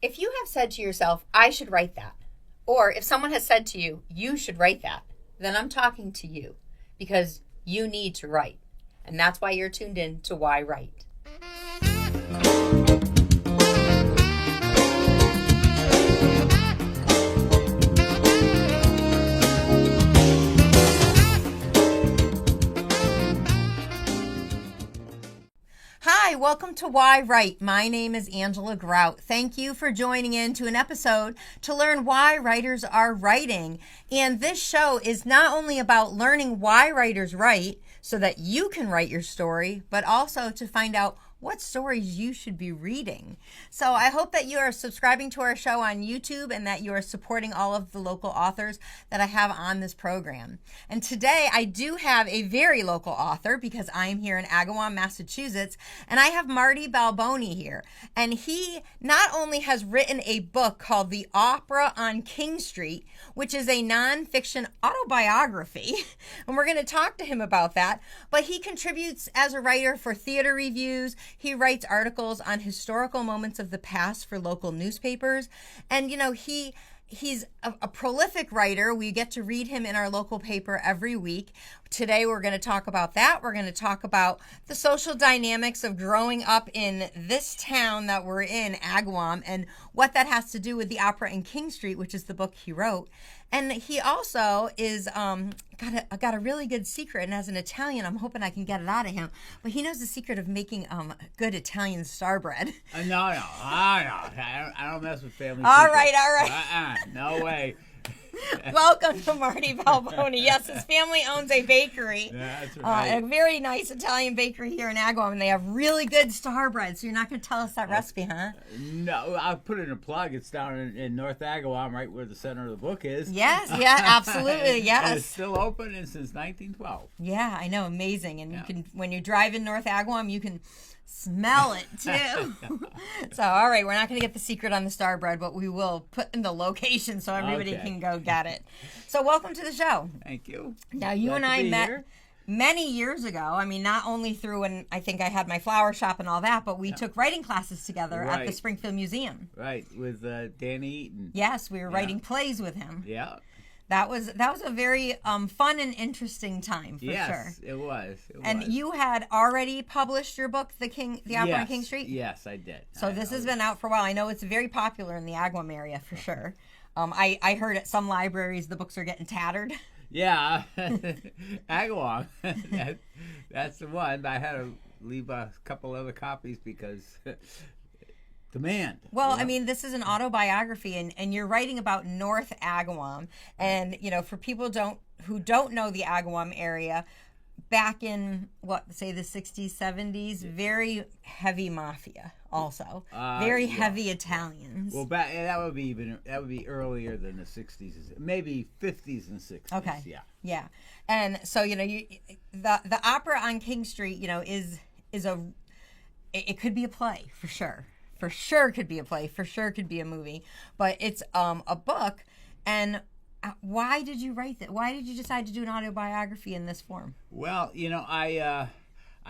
If you have said to yourself, I should write that, or if someone has said to you, you should write that, then I'm talking to you because you need to write. And that's why you're tuned in to Why Write. Hi, welcome to Why Write. My name is Angela Grout. Thank you for joining in to an episode to learn why writers are writing. And this show is not only about learning why writers write so that you can write your story, but also to find out what stories you should be reading. So I hope that you are subscribing to our show on YouTube and that you are supporting all of the local authors that I have on this program. And today I do have a very local author because I am here in Agawam, Massachusetts, and I have Marty Balboni here. And he not only has written a book called The Opera on King Street, which is a nonfiction autobiography, and we're going to talk to him about that, but he contributes as a writer for theater reviews. He writes articles on historical moments of the past for local newspapers. And, you know, he's a prolific writer. We get to read him in our local paper every week. Today, we're going to talk about that. We're going to talk about the social dynamics of growing up in this town that we're in, Agawam, and what that has to do with the opera in King Street, which is the book he wrote. And he also is got a really good secret. And as an Italian, I'm hoping I can get it out of him. But he knows the secret of making good Italian star bread. No, I don't mess with family. All secrets. right. No way. Welcome to Marty Balboni. Yes, his family owns a bakery. That's right. A very nice Italian bakery here in Agawam, and they have really good star bread. So you're not going to tell us that recipe, huh? No, I'll put in a plug. It's down in North Agawam, right where the center of the book is. Yes, yeah, absolutely, yes. And it's still open and since 1912. Yeah, I know, amazing. And you can, when you drive in North Agawam, you can smell it too. So, all right, we're not going to get the secret on the star bread, but we will put in the location so everybody can go get it. So, welcome to the show. Thank you. Now, you and I met many years ago. I mean, not only through when I think I had my flower shop and all that, but we took writing classes together at the Springfield Museum. Right, with Danny Eaton. Yes, we were writing plays with him. Yeah. That was a very fun and interesting time for sure. Yes, it was. And you had already published your book, The Opera on King Street? Yes, I did. So this has been out for a while. I know it's very popular in the Agawam area for sure. I heard at some libraries the books are getting tattered. Yeah, Agawam. That's the one. I had to leave a couple other copies because demand. Well, I mean, this is an autobiography, and you're writing about North Agawam. And, you know, for people who don't know the Agawam area, back in, the 60s, 70s, very heavy mafia also. Very heavy Italians. Well, that would be earlier than the 60s, maybe 50s and 60s. Okay. Yeah. Yeah. And so, you know, the Opera on King Street, you know, it could be a play for sure. For sure could be a play. For sure could be a movie. But it's a book. And why did you write that? Why did you decide to do an autobiography in this form? Well, you know, I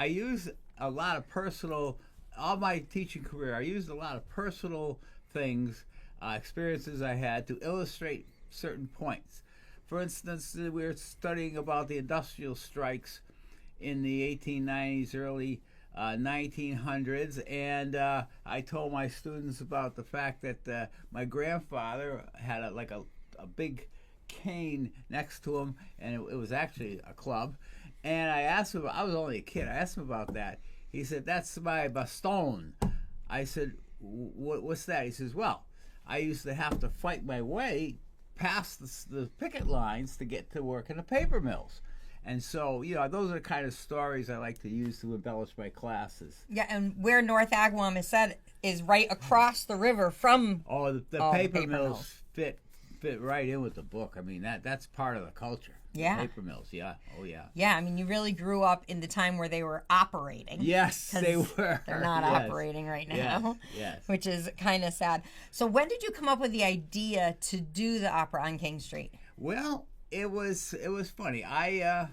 use a lot of personal, all my teaching career, I used a lot of personal things, experiences I had to illustrate certain points. For instance, we were studying about the industrial strikes in the 1890s, early 1900s, and I told my students about the fact that my grandfather had a big cane next to him, and it was actually a club. And I asked him, I was only a kid, I asked him about that. He said, "That's my baston." I said, "What's that?" He says, "Well, I used to have to fight my way past the picket lines to get to work in the paper mills." And so, you know, those are the kind of stories I like to use to embellish my classes. Yeah, and where North Agawam is set is right across the river from the paper mills fit right in with the book. I mean, that's part of the culture. Yeah. The paper mills, yeah. Oh, yeah. Yeah, I mean, you really grew up in the time where they were operating. Yes, they were. They're not operating right now, yes. Which is kind of sad. So when did you come up with the idea to do the Opera on King Street? Well, it was funny. I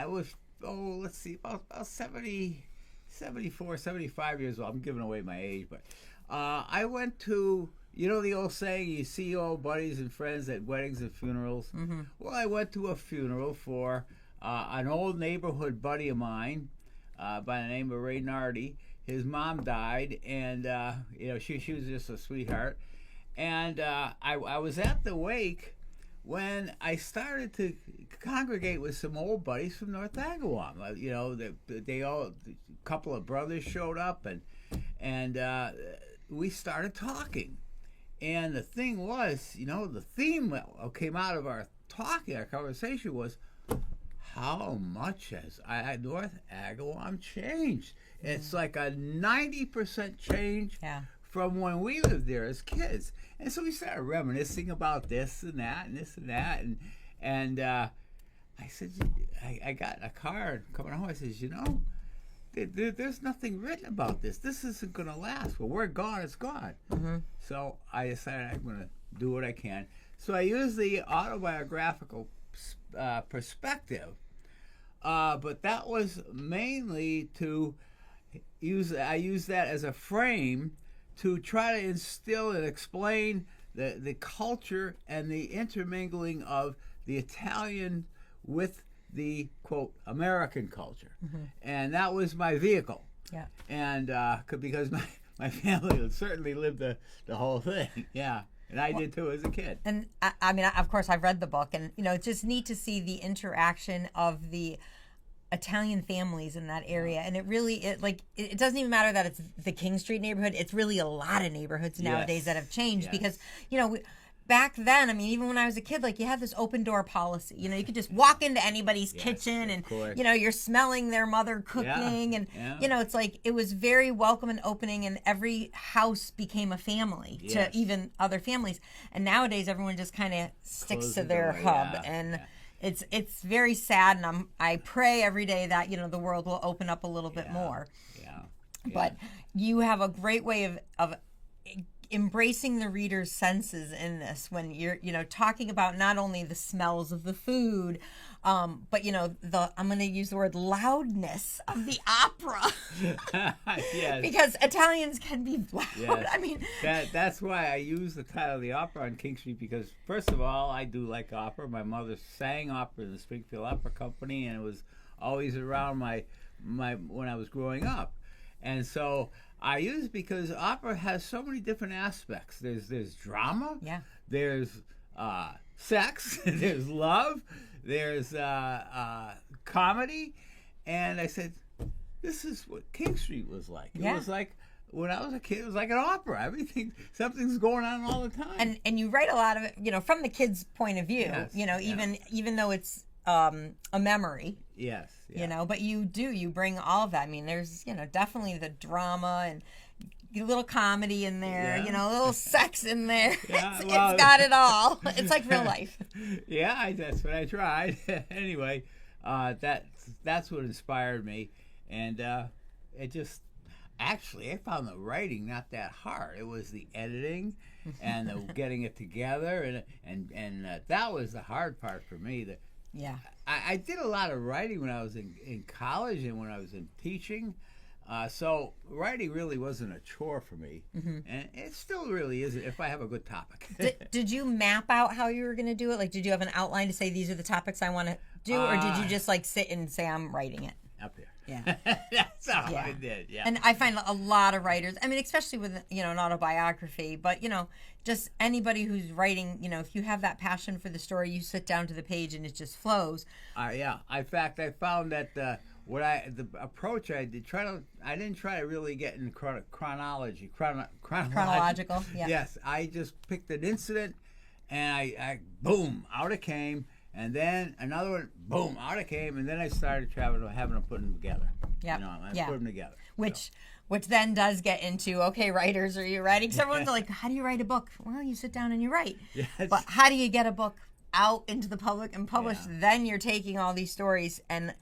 was about 74, 75 years old. I'm giving away my age, but I went to, you know the old saying, you see your old buddies and friends at weddings and funerals? Mm-hmm. Well, I went to a funeral for an old neighborhood buddy of mine by the name of Ray Nardi. His mom died, and she was just a sweetheart. And I was at the wake when I started to congregate with some old buddies from North Agawam. They all, a couple of brothers showed up, and we started talking. And the thing was, the theme that came out of our conversation was, how much has North Agawam changed? It's like a 90% change from when we lived there as kids. And so we started reminiscing about this and that and this and that. And I said, I got a card coming home. I says, there's nothing written about this. This isn't going to last. Well, we're gone. It's gone. Mm-hmm. So I decided I'm going to do what I can. So I use the autobiographical perspective, but that was mainly to I use that as a frame to try to instill and explain the culture and the intermingling of the Italian with the, quote, American culture. Mm-hmm. And that was my vehicle. Yeah. And because my family would certainly live the whole thing. Yeah. And I did too as a kid. And I mean, of course, I've read the book, and it's just neat to see the interaction of the Italian families in that area. And it doesn't even matter that it's the King Street neighborhood. It's really a lot of neighborhoods nowadays that have changed because, back then, I mean, even when I was a kid, you had this open door policy. You could just walk into anybody's kitchen and, you're smelling their mother cooking. And, it's it was very welcome and opening, and every house became a family to even other families. And nowadays, everyone just kind of sticks to their hub. And it's very sad. And I pray every day that, the world will open up a little bit more. Yeah. But you have a great way of embracing the reader's senses in this when you're talking about not only the smells of the food, but I'm going to use the word loudness of the opera. Yes. Because Italians can be loud. Yes. I mean, that's why I use the title of the opera on King Street, because first of all, I do like opera. My mother sang opera in the Springfield Opera Company, and it was always around my when I was growing up. And so I use it because opera has so many different aspects. There's drama. Yeah. There's sex. There's love. There's comedy. And I said, this is what King Street was like. It was like, when I was a kid, it was like an opera. Something's going on all the time. And you write a lot of it, from the kid's point of view. Yes. Even though it's a memory. Yes. Yeah. But you bring all of that. I mean, there's, definitely the drama and a little comedy in there, a little sex in there. Yeah, it's got it all. It's like real life. Yeah, that's what I tried. Anyway, that's what inspired me. And it just, actually, I found the writing not that hard. It was the editing and the getting it together. And that was the hard part for me. Yeah, I did a lot of writing when I was in college and when I was in teaching. So writing really wasn't a chore for me. Mm-hmm. And it still really isn't if I have a good topic. Did you map out how you were going to do it? Did you have an outline to say these are the topics I want to do? Or did you just sit and say I'm writing it? Up there. Yeah. That's all I did, yeah. And I find a lot of writers, I mean, especially with, an autobiography, but, just anybody who's writing, if you have that passion for the story, you sit down to the page and it just flows. Yeah. In fact, I found that the approach I did, I didn't try to really get in chronological. Yeah. Yes. I just picked an incident and I boom, out it came. And then another one, boom, out it came, and then I started having to put them together. Yeah, put them together. Which then does get into, okay, writers, are you writing? Because everyone's like, how do you write a book? Well, you sit down and you write. Yes. But how do you get a book out into the public and published? Yeah. Then you're taking all these stories and,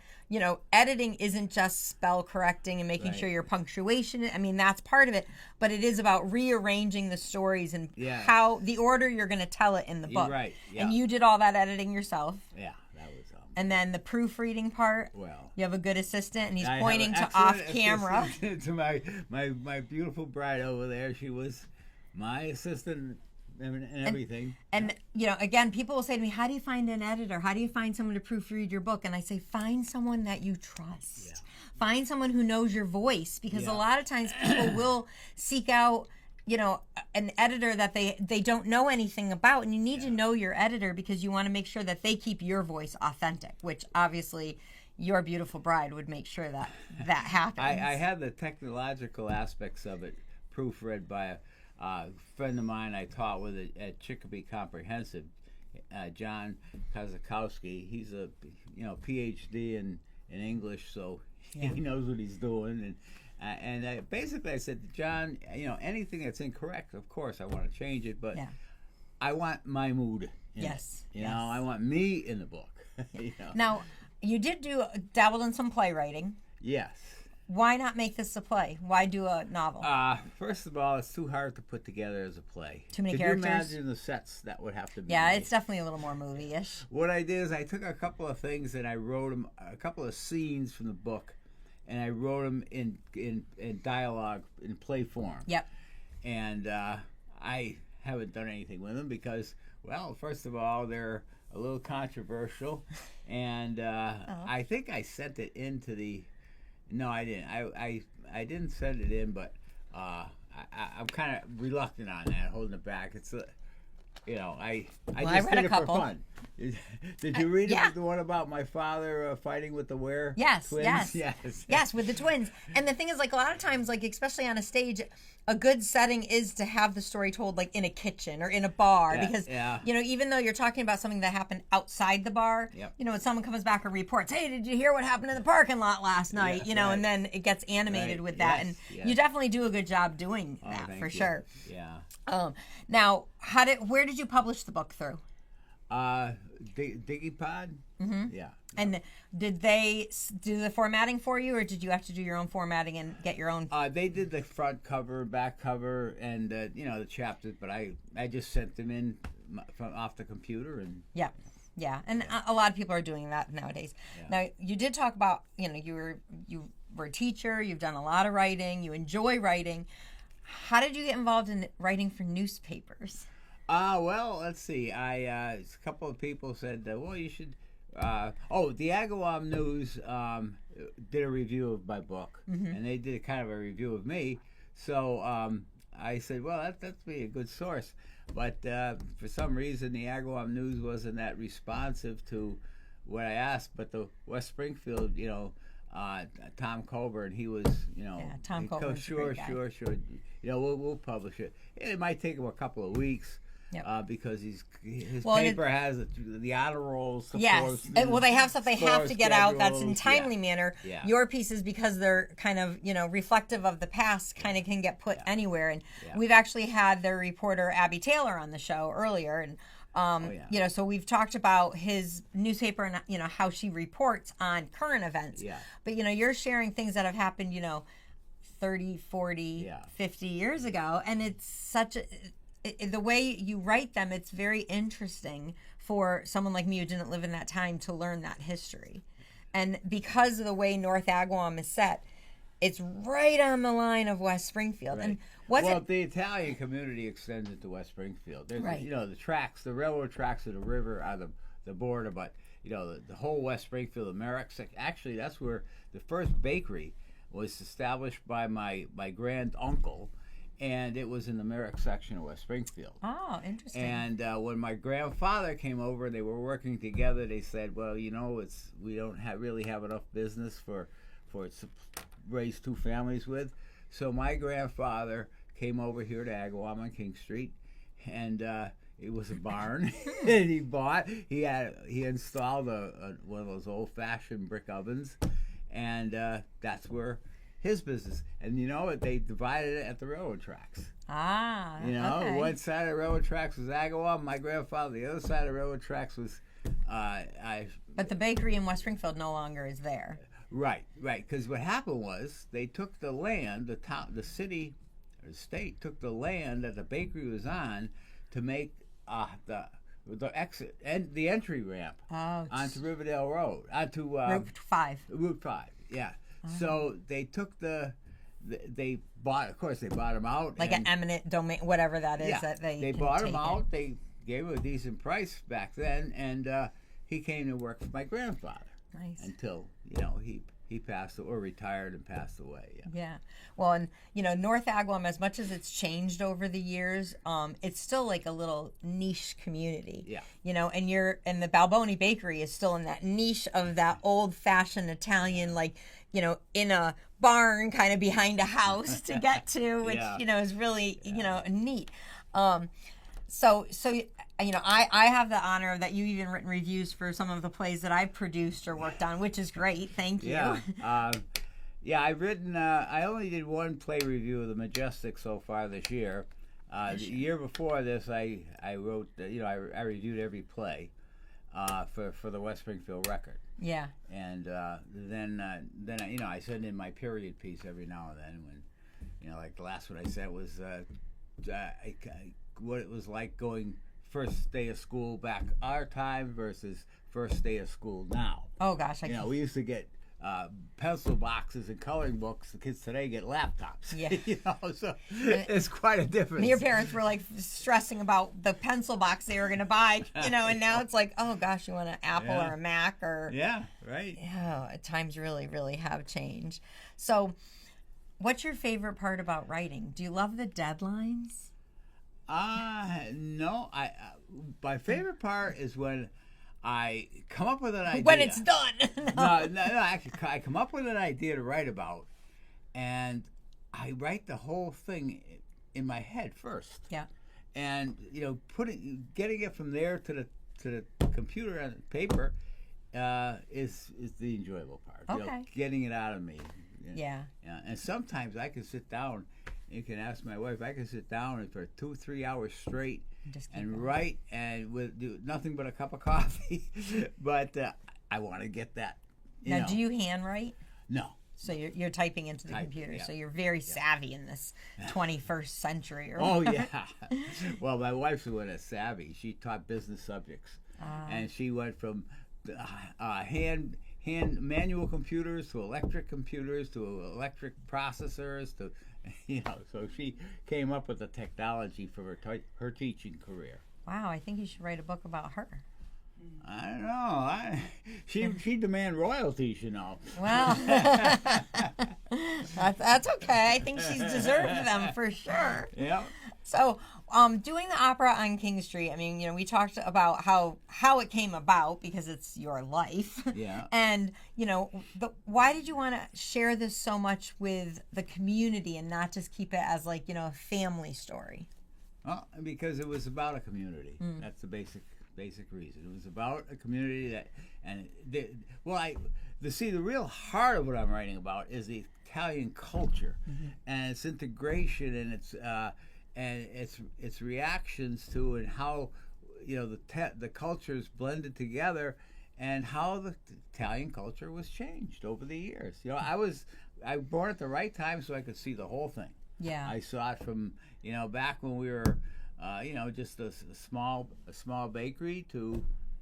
editing isn't just spell correcting and making sure your punctuation, I mean, that's part of it, but it is about rearranging the stories and how the order you're going to tell it in the book. Right. Yeah. And you did all that editing yourself. Yeah, that was And then the proofreading part, Well, you have a good assistant, and he's I have pointing an to excellent off camera. assistant to my beautiful bride over there. She was my assistant and everything. And again, people will say to me, "How do you find an editor? How do you find someone to proofread your book?" And I say, find someone that you trust. Yeah. Find someone who knows your voice, because Yeah. a lot of times people will seek out an editor that they don't know anything about, and you need to know your editor because you want to make sure that they keep your voice authentic, which obviously your beautiful bride would make sure that happens. I have the technological aspects of it proofread by a friend of mine I taught with at Chicopee Comprehensive, John Kozakowski. He's a PhD in English, so he knows what he's doing. And basically I said to John, anything that's incorrect, of course I want to change it, but I want my mood in it. I want me in the book. Now, you did dabble in some playwriting. Yes. Why not make this a play? Why do a novel? First of all, it's too hard to put together as a play. Too many Could characters? you imagine the sets that would have to be Yeah, made? it's definitely a little more movie-ish. What I did is I took a couple of things and I wrote them, a couple of scenes from the book, and I wrote them in dialogue, in play form. Yep. And I haven't done anything with them because, well, first of all, they're a little controversial, and I think I sent it into the... No, I didn't. I didn't send it in, but I'm kind of reluctant on that, holding it back. It's I just read did a it couple. for fun. Did you read yeah. it, the one about my father fighting with the twins? Yes, with the twins. And the thing is, like, a lot of times, like, especially on a stage, a good setting is to have the story told, like, in a kitchen or in a bar, because even though you're talking about something that happened outside the bar, when someone comes back and reports, "Hey, did you hear what happened in the parking lot last night?" And then it gets animated with that, and you definitely do a good job doing that for sure. Yeah. Now, where did you publish the book through? Digipod. Mm-hmm. Yeah. And did they do the formatting for you, or did you have to do your own formatting and get your own? They did the front cover, back cover, and the chapters, but I just sent them in from off the computer and. Yeah, and a lot of people are doing that nowadays. Yeah. Now, you did talk about you were a teacher. You've done a lot of writing. You enjoy writing. How did you get involved in writing for newspapers? Well, let's see. A couple of people said, well, you should. The Agawam News did a review of my book, and they did kind of a review of me. So I said, well, that'd be a good source. But for some reason, the Agawam News wasn't that responsive to what I asked. But the West Springfield, Tom Colburn, he was, Tom Colburn. Sure. We'll publish it. It might take him a couple of weeks. Yep. Because his paper has the honor rolls. Yes. Well, they have stuff they have to get out that's in timely manner. Yeah. Your pieces, because they're kind of reflective of the past, kind of can get put anywhere. And we've actually had their reporter Abby Taylor on the show earlier, and so we've talked about his newspaper and how she reports on current events. Yeah. But you're sharing things that have happened 30, 40, 50 years ago, and it's such a the way you write them, it's very interesting for someone like me who didn't live in that time to learn that history. And because of the way North Agawam is set, it's right on the line of West Springfield. Right. And the Italian community extends into West Springfield. There's the tracks, the railroad tracks of the river are the border, but the whole West Springfield, the Merrick, actually that's where the first bakery was established by my grand uncle. And it was in the Merrick section of West Springfield. Oh, interesting. And when my grandfather came over, they were working together. They said, "Well, we don't really have enough business for to raise two families with." So my grandfather came over here to Agawam on King Street, and it was a barn. And he installed one of those old-fashioned brick ovens, and that's where his business. And they divided it at the railroad tracks. Okay. One side of the railroad tracks was Agawam, my grandfather. The other side of the railroad tracks was But the bakery in West Springfield no longer is there. Right. Because what happened was they took the land, the city or the state took the land that the bakery was on to make the the exit and the entry ramp onto Riverdale Road, onto Route 5. Route 5, yeah. So they took they bought, of course, they bought them out. Like an eminent domain, whatever that is that they bought them out. They gave him a decent price back then, and he came to work for my grandfather. Nice. Until, he passed or retired and passed away. Yeah. Yeah. Well, and North Agawam, as much as it's changed over the years, it's still like a little niche community. Yeah. And the Balboni Bakery is still in that niche of that old-fashioned Italian, like, in a barn kind of behind a house to get to, which is really neat. So I have the honor that you've even written reviews for some of the plays that I've produced or worked on, which is great. Thank you. Yeah. I've written. I only did one play review of The Majestic so far this year. The year before this, I wrote. I reviewed every play for the West Springfield Record. Yeah. And then I send in my period piece every now and then when, like the last one I sent was what it was like going first day of school back our time versus first day of school now. Oh gosh, we used to get pencil boxes and coloring books. The kids today get laptops. Yeah. So it's quite a difference. Your parents were like stressing about the pencil box they were going to buy, and now it's like, oh gosh, you want an Apple or a Mac or. Yeah, right. Yeah, times really, really have changed. So, what's your favorite part about writing? Do you love the deadlines? No. My favorite part is when I come up with an idea. When it's done. No. Actually, I come up with an idea to write about, and I write the whole thing in my head first. Yeah. And getting it from there to the computer and paper is the enjoyable part. Okay. Getting it out of me. Yeah. And sometimes I can sit down. You can ask my wife. I can sit down for 2-3 hours straight and write, and do nothing but a cup of coffee. But I want to get that. Now, do you handwrite? No. So you're typing into the computer. Yeah. So you're very savvy in this 21st century. Oh yeah. Well, my wife's the one that's savvy. She taught business subjects, and she went from hand manual computers to electric computers to electric processors to. So she came up with the technology for her teaching career. Wow, I think you should write a book about her. I don't know. She demand royalties, Well, that's okay. I think she's deserved them for sure. Yeah. So, doing the opera on King Street, I mean, we talked about how it came about because it's your life. Yeah. And, why did you want to share this so much with the community and not just keep it as like, a family story? Well, because it was about a community. That's the basic reason. It was about a community the real heart of what I'm writing about is the Italian culture and its integration and its reactions to and how the cultures blended together and how the Italian culture was changed over the years. I was born at the right time so I could see the whole thing. Yeah. I saw it from back when we were just a small bakery to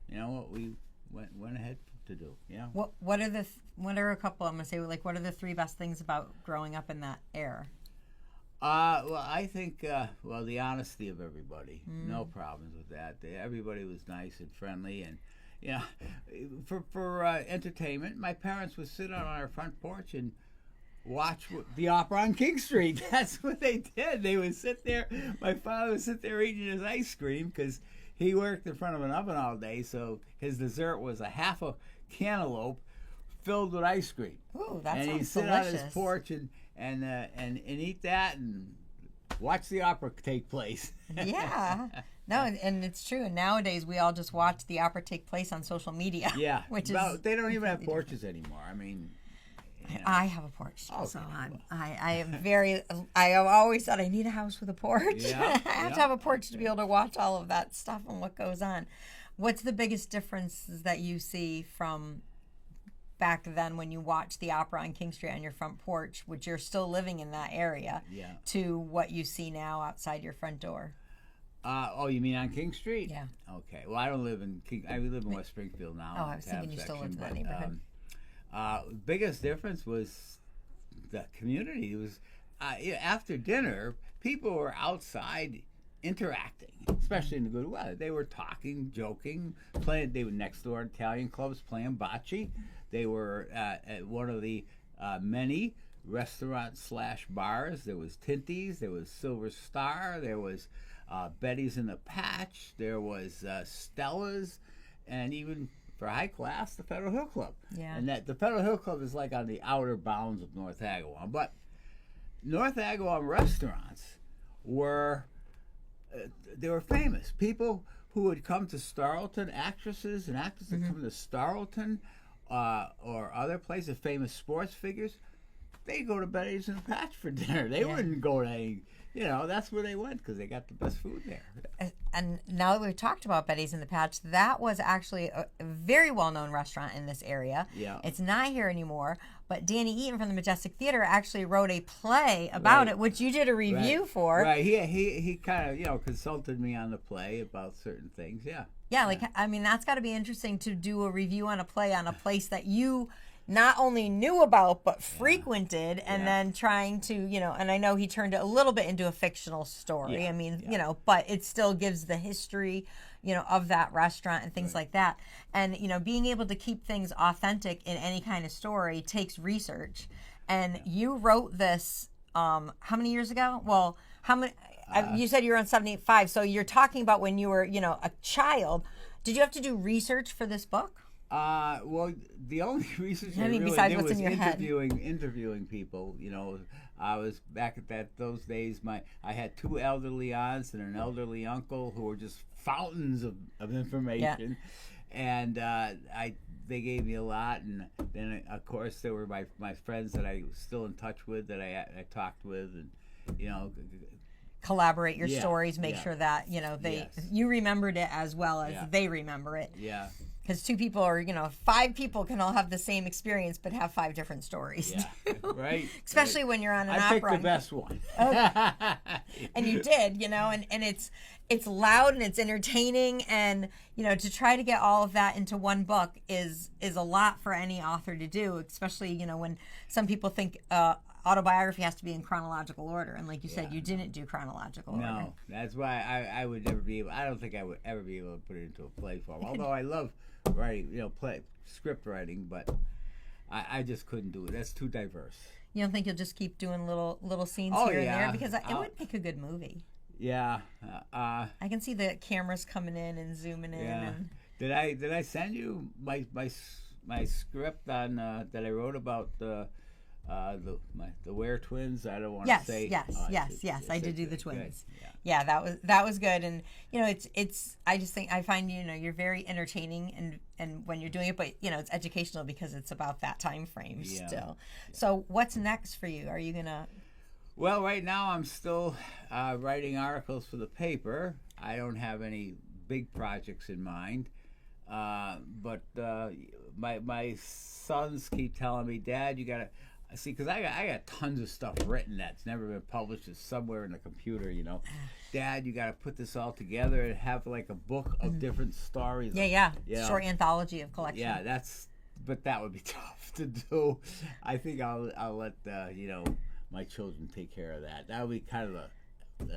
what we went ahead to do. Yeah. What are a couple? I'm gonna say what are the 3 best things about growing up in that era? Well, I think the honesty of everybody. No problems with that. Everybody was nice and friendly, and for entertainment, my parents would sit on our front porch and watch the opera on King Street. That's what they did. They would sit there. My father would sit there eating his ice cream because he worked in front of an oven all day, so his dessert was a half a cantaloupe filled with ice cream. Ooh, that sounds delicious. And he'd sit on his porch and eat that and watch the opera take place. Yeah. No, and it's true. And nowadays we all just watch the opera take place on social media. Yeah. Which they don't even have porches anymore. I mean, I have a porch, so I am very. I have always said I need a house with a porch. Yeah, I have to have a porch to be able to watch all of that stuff and what goes on. What's the biggest differences that you see from back then when you watched the opera on King Street on your front porch, which you're still living in that area, to what you see now outside your front door? Oh, you mean on King Street? Yeah. Okay. Well, I don't live in King. I live in West Springfield now. Oh, I was thinking you still lived in that neighborhood. Biggest difference was the community. It was after dinner, people were outside interacting, especially in the good weather. They were talking, joking, playing. They were next door Italian clubs playing bocce. They were at one of the many restaurants / bars. There was Tinty's, there was Silver Star, there was Betty's in the Patch, there was Stella's, and even for high class, the Federal Hill Club. Yeah. And that the Federal Hill Club is like on the outer bounds of North Agawam. But North Agawam restaurants were they were famous. People who would come to Starleton, actresses and actors that come to Starleton or other places, famous sports figures, they go to Betty's in the Patch for dinner. They wouldn't go to any, that's where they went because they got the best food there. And now that we've talked about Betty's in the Patch, that was actually a very well-known restaurant in this area. Yeah. It's not here anymore, but Danny Eaton from the Majestic Theater actually wrote a play about it, which you did a review for. Right. He kind of, consulted me on the play about certain things. Yeah. Yeah, that's got to be interesting to do a review on a play on a place that you not only knew about but frequented, and then trying to, and I know he turned it a little bit into a fictional story. Yeah. But it still gives the history, of that restaurant and things like that. And, being able to keep things authentic in any kind of story takes research. And you wrote this, how many years ago? Well, how many? You said you were on 78.5, so you're talking about when you were, a child. Did you have to do research for this book? Well, the only research I really besides did what's was in your head. interviewing people. I was back at those days. I had 2 elderly aunts and an elderly uncle who were just fountains of information, and they gave me a lot. And then of course there were my friends that I was still in touch with that I talked with, and collaborate your stories, make sure that you remembered it as well as they remember it. Yeah. Because 2 people or 5 people can all have the same experience but have 5 different stories. Yeah, right. Especially when you're on an opera. I picked the best one. And you did, and it's loud and it's entertaining, and to try to get all of that into one book is a lot for any author to do, especially when some people think autobiography has to be in chronological order, and like you said, you didn't do chronological order. No, that's why I would never be able. I don't think I would ever be able to put it into a play form. Although I love writing, script writing, but I just couldn't do it. That's too diverse. You don't think you'll just keep doing little scenes here and there, because it would make a good movie. Yeah. I can see the cameras coming in and zooming in. Yeah. And... Did I send you my script on that I wrote about the Ware twins? I don't want to say. Yes. I did do the twins. Yeah, that was good, and it's. I just think I find you're very entertaining, and when you're doing it, but it's educational because it's about that time frame still. Yeah. So what's next for you? Are you gonna? Well, right now I'm still writing articles for the paper. I don't have any big projects in mind, but my sons keep telling me, Dad, you gotta. See, because I got tons of stuff written that's never been published. It's somewhere in the computer, Dad, you got to put this all together and have like a book of different stories. Yeah. Short anthology of collection. Yeah, but that would be tough to do. I think I'll let my children take care of that. That would be kind of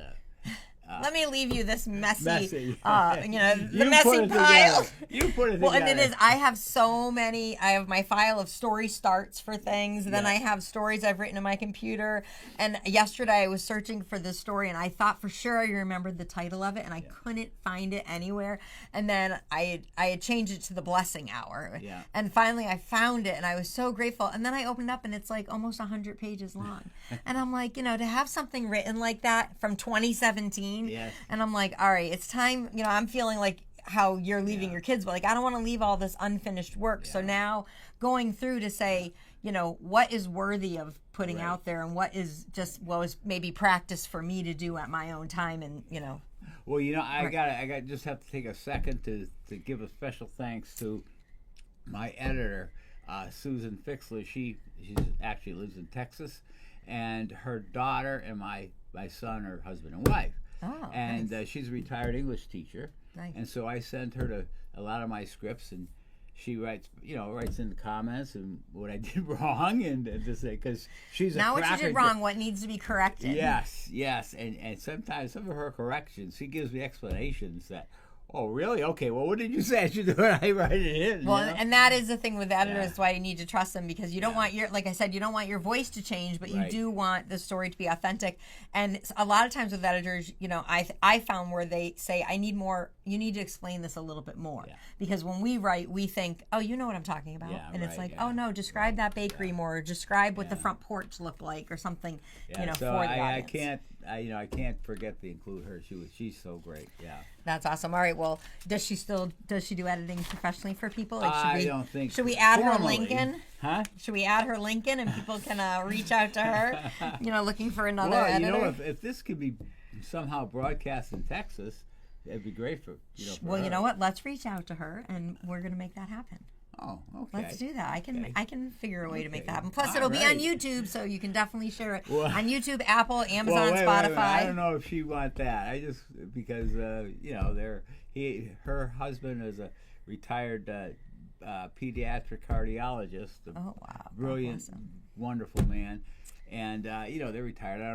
let me leave you this messy the messy pile. You put it together. Well, and it is. I have so many. I have my file of story starts for things. Then I have stories I've written in my computer. And yesterday I was searching for this story, and I thought for sure I remembered the title of it, and I couldn't find it anywhere. And then I had changed it to The Blessing Hour. Yeah. And finally I found it, and I was so grateful. And then I opened up, and it's like almost 100 pages long. And I'm like, to have something written like that from 2017. Yes. And I'm like, all right, it's time. I'm feeling like how you're leaving your kids, but like I don't want to leave all this unfinished work. So now going through to say, what is worthy of putting out there, and what is just what was maybe practice for me to do at my own time, and Well, I just have to take a second to give a special thanks to my editor, Susan Fixler. She actually lives in Texas, and her daughter and my son are husband and wife. Oh. and nice. She's a retired English teacher. Nice. And so I send her a lot of my scripts, and she writes in the comments and what I did wrong, and to say, because she's not a what you did wrong, what needs to be corrected. Yes, and sometimes some of her corrections, she gives me explanations that, oh, really? Okay, well, what did you say I should do when I write it in? Well, you know? and that is the thing with editors. Yeah. That's why you need to trust them, because you don't want like I said, you don't want your voice to change, but you do want the story to be authentic. And a lot of times with editors, I found where they say, I need more, you need to explain this a little bit more. Yeah. Because when we write, we think, oh, you know what I'm talking about. Yeah, and it's like, oh, no, describe that bakery more, or describe what the front porch looked like, or something, so for the audience. I can't forget to include her. She's so great. Yeah. That's awesome. All right. Well, does she do editing professionally for people? Like, I don't think. Should we add formally. her link in? Huh? Should we add her link in, and people can reach out to her? Looking for another editor. Well, if this could be somehow broadcast in Texas, it'd be great for Well, her. you know what? Let's reach out to her, and we're going to make that happen. Oh, okay. Let's do that. I can figure a way to make that happen. Plus, it'll be on YouTube, so you can definitely share it on YouTube, Apple, Amazon, Spotify. Wait. I don't know if she want that. I just because her husband is a retired pediatric cardiologist. Oh wow! Brilliant, awesome. Wonderful man, and they're retired. I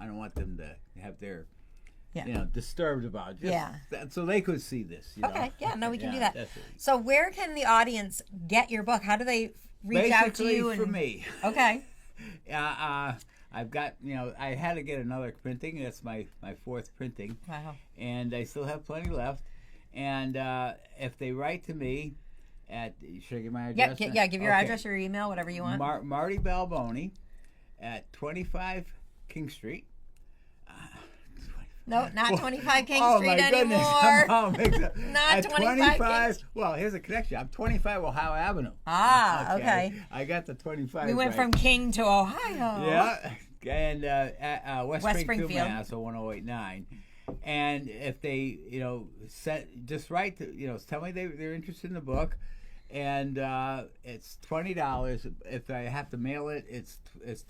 don't want them to have their disturbed about it. So they could see this. Okay, we can do that. So where can the audience get your book? How do they reach out to you? For me. Okay. I've got, I had to get another printing. That's my fourth printing. Wow. And I still have plenty left. And if they write to me at, should I give my address? Give your address or your email, whatever you want. Marty Balboni at 25 King Street. No, not 25 King oh Street my anymore. Not 25 King Street. Well, here's a connection. I'm 25 Ohio Avenue. Okay. I got the 25. We went from King to Ohio. Yeah. And at West Springfield, Mass. 11089. And if they, just write, tell me they're interested in the book. And it's $20. If I have to mail it, it's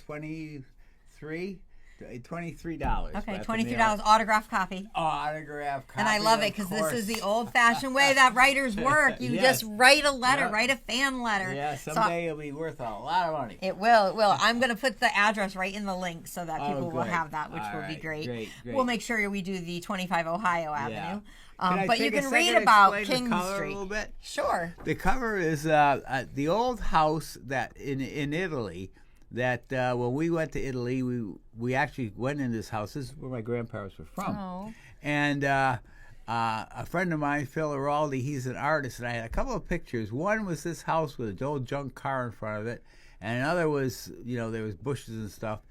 $23. Okay, $23 autograph copy. Autograph copy. And I love it because this is the old-fashioned way that writers work. You just write a letter, write a fan letter. Yeah, someday it'll be worth a lot of money. It will. I'm going to put the address right in the link so that people will have that, which will be great. Great. We'll make sure we do the 25 Ohio Avenue. But you can read about King A Street. little bit? Sure. The cover is the old house that in Italy. That when we went to Italy, we actually went in this house. This is where my grandparents were from. Oh. And a friend of mine, Phil Araldi, he's an artist, and I had a couple of pictures. One was this house with an old junk car in front of it, and another was, there was bushes and stuff.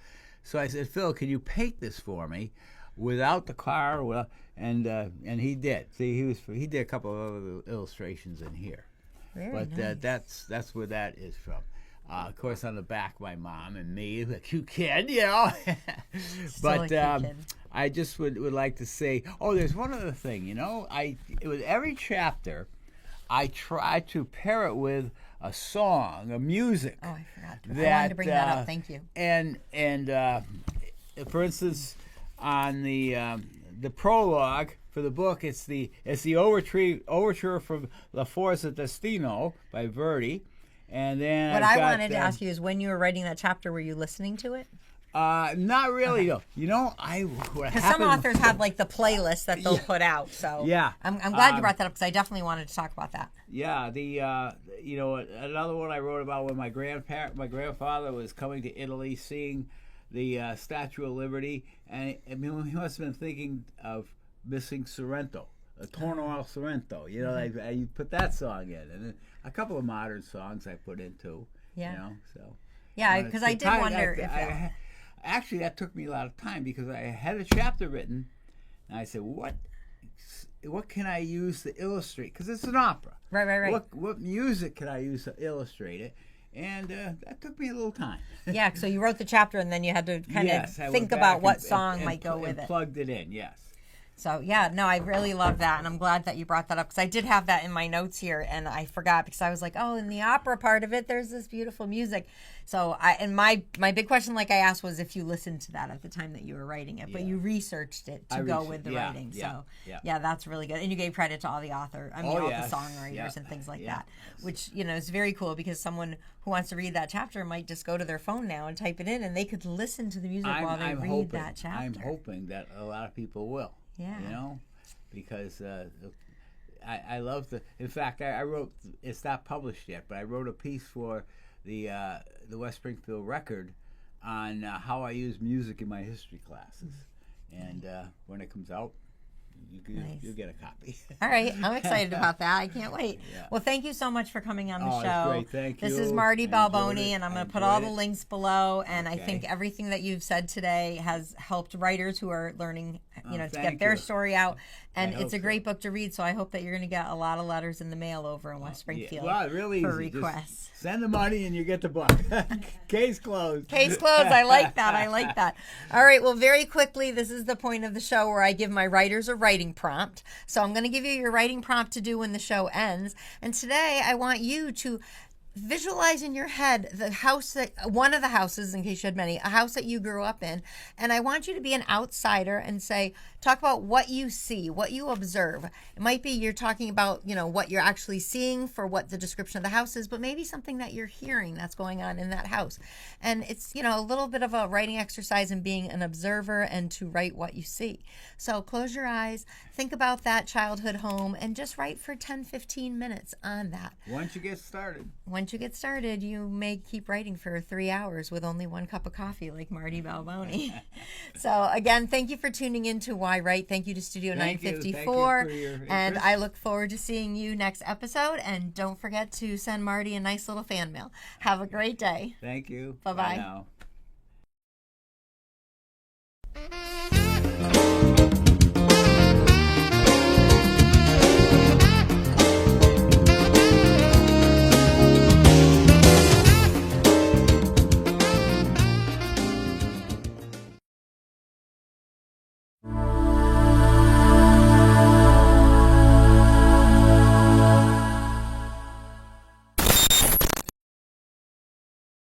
So I said, Phil, can you paint this for me without the car? Well, and he did. See, he did a couple of other illustrations in here. Very nice. That's where that is from. Of course, on the back, my mom and me, a cute kid, But I just would like to say, there's one other thing, with every chapter, I try to pair it with a song, a music. Oh, I forgot. I wanted to bring that up. Thank you. And for instance, on the prologue for the book, it's the overture from La Forza Destino by Verdi. And then what I wanted to ask you is, when you were writing that chapter, were you listening to it? Not really, though. Because some authors have like the playlist that they'll put out. So I'm glad you brought that up, because I definitely wanted to talk about that. Yeah, another one I wrote about when my grandfather was coming to Italy, seeing the Statue of Liberty, and he must have been thinking of missing Sorrento. Torno al Sorrento, I put that song in, and then a couple of modern songs I put in too. Because I did wonder actually that took me a lot of time, because I had a chapter written, and I said, what can I use to illustrate? Because it's an opera. Right. What music can I use to illustrate it? And that took me a little time. Yeah, so you wrote the chapter, and then you had to kind of think about what song might go with it. Plugged it in, yes. So, yeah, no, I really love that, and I'm glad that you brought that up, because I did have that in my notes here, and I forgot, because I was like, oh, in the opera part of it, there's this beautiful music. So, my big question, like I asked, was if you listened to that at the time that you were writing it, but you researched it to go with the writing. So, yeah, that's really good. And you gave credit to all the author, all the songwriters and things like that, which, is very cool, because someone who wants to read that chapter might just go to their phone now and type it in, and they could listen to the music while they read that chapter. I'm hoping that a lot of people will. Yeah. Because I love in fact, I wrote, it's not published yet, but I wrote a piece for the West Springfield Record on how I use music in my history classes. And when it comes out, you'll get a copy. All right. I'm excited about that. I can't wait. Yeah. Well, thank you so much for coming on the show. It's great. Thank you. This is Marty Balboni, and I'm going to put all the links below. And I think everything that you've said today has helped writers who are learning, to get their story out. And it's a great book to read, so I hope that you're going to get a lot of letters in the mail over in West Springfield for requests. Just send the money and you get the book. Case closed. Case closed. I like that. All right. Well, very quickly, this is the point of the show where I give my writers a writing prompt. So I'm going to give you your writing prompt to do when the show ends. And today I want you to visualize in your head the house one of the houses, in case you had many, a house that you grew up in. And I want you to be an outsider and talk about what you see, what you observe. It might be you're talking about, what you're actually seeing for what the description of the house is, but maybe something that you're hearing that's going on in that house. And it's, a little bit of a writing exercise in being an observer and to write what you see. So close your eyes, think about that childhood home, and just write for 10, 15 minutes on that. Once you get started, you may keep writing for 3 hours with only 1 cup of coffee, like Marty Balboni. So again, thank you for tuning in to Why Write. Thank you to Studio 954. And I look forward to seeing you next episode. And don't forget to send Marty a nice little fan mail. Have a great day. Thank you. Bye-bye. Bye now.